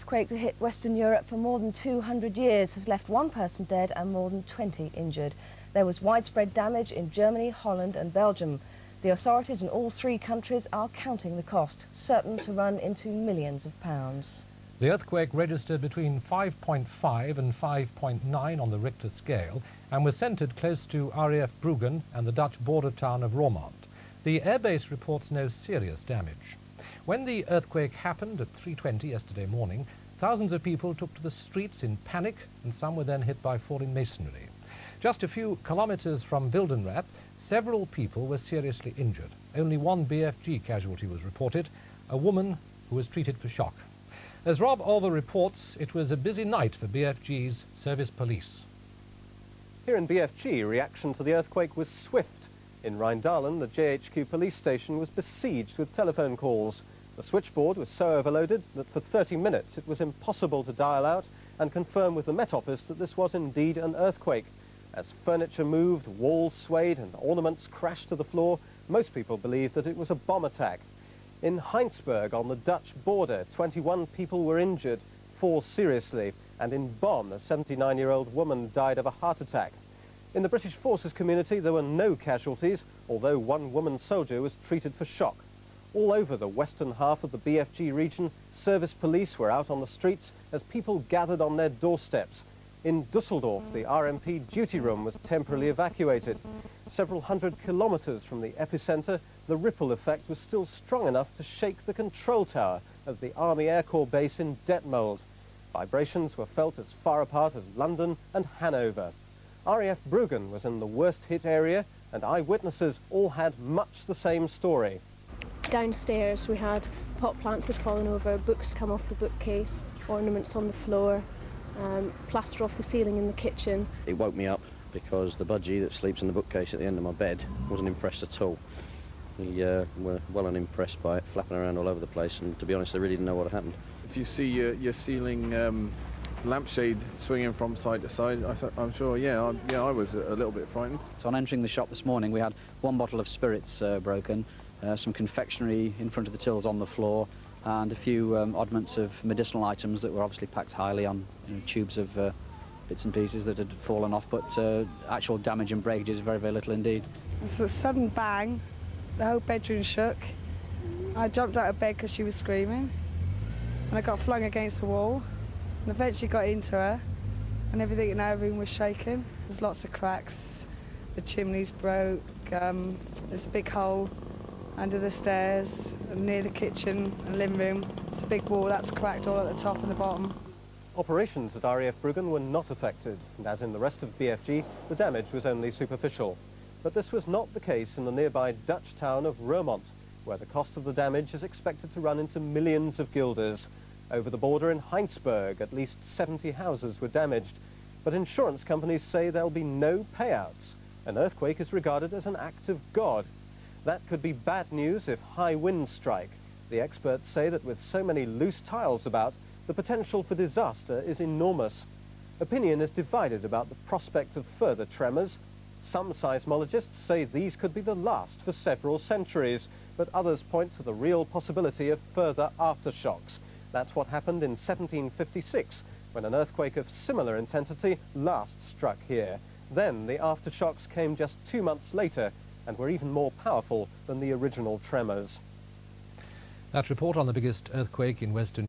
earthquake to hit Western Europe for more than 200 years has left one person dead and more than 20 injured. There was widespread damage in Germany, Holland and Belgium. The authorities in all three countries are counting the cost, certain to run into millions of pounds. The earthquake registered between 5.5 and 5.9 on the Richter scale and was centred close to RAF Bruggen and the Dutch border town of Roermond. The airbase reports no serious damage. When the earthquake happened at 3:20 yesterday morning, thousands of people took to the streets in panic and some were then hit by falling masonry. Just a few kilometres from Wildenrath, several people were seriously injured. Only one BFG casualty was reported, a woman who was treated for shock. As Rob Olver reports, it was a busy night for BFG's service police. Here in BFG, reaction to the earthquake was swift. In Rheindalen, the JHQ police station was besieged with telephone calls. The switchboard was so overloaded that for 30 minutes it was impossible to dial out and confirm with the Met Office that this was indeed an earthquake. As furniture moved, walls swayed and ornaments crashed to the floor, most people believed that it was a bomb attack. In Heinsberg, on the Dutch border, 21 people were injured, 4 seriously, and in Bonn, a 79-year-old woman died of a heart attack. In the British Forces community, there were no casualties, although one woman soldier was treated for shock. All over the western half of the BFG region, service police were out on the streets as people gathered on their doorsteps. In Düsseldorf, the RMP duty room was temporarily evacuated. Several hundred kilometres from the epicentre, the ripple effect was still strong enough to shake the control tower of the Army Air Corps base in Detmold. Vibrations were felt as far apart as London and Hanover. RAF Bruggen was in the worst hit area, and eyewitnesses all had much the same story. Downstairs we had pot plants had fallen over, books come off the bookcase, ornaments on the floor, plaster off the ceiling in the kitchen. It woke me up because the budgie that sleeps in the bookcase at the end of my bed wasn't impressed at all. We were well unimpressed by it, flapping around all over the place, and to be honest I really didn't know what had happened. If you see your ceiling lampshade swinging from side to side, I'm sure, I was a little bit frightened. So on entering the shop this morning we had one bottle of spirits broken, some confectionery in front of the tills on the floor, and a few oddments of medicinal items that were obviously packed highly on tubes of bits and pieces that had fallen off, but actual damage and breakage is very, very little indeed. It was a sudden bang, the whole bedroom shook. I jumped out of bed because she was screaming, and I got flung against the wall, and eventually got into her, and everything in our room was shaking. There's lots of cracks, the chimneys broke, there's a big hole under the stairs and near the kitchen and living room. It's a big wall that's cracked all at the top and the bottom. Operations at RAF Bruggen were not affected, and as in the rest of BFG, the damage was only superficial. But this was not the case in the nearby Dutch town of Roermond, where the cost of the damage is expected to run into millions of guilders. Over the border in Heinsberg, at least 70 houses were damaged, but insurance companies say there'll be no payouts. An earthquake is regarded as an act of God. That could be bad news if high winds strike. The experts say that with so many loose tiles about, the potential for disaster is enormous. Opinion is divided about the prospect of further tremors. Some seismologists say these could be the last for several centuries, but others point to the real possibility of further aftershocks. That's what happened in 1756, when an earthquake of similar intensity last struck here. Then the aftershocks came just 2 months later and were even more powerful than the original tremors. That report on the biggest earthquake in Western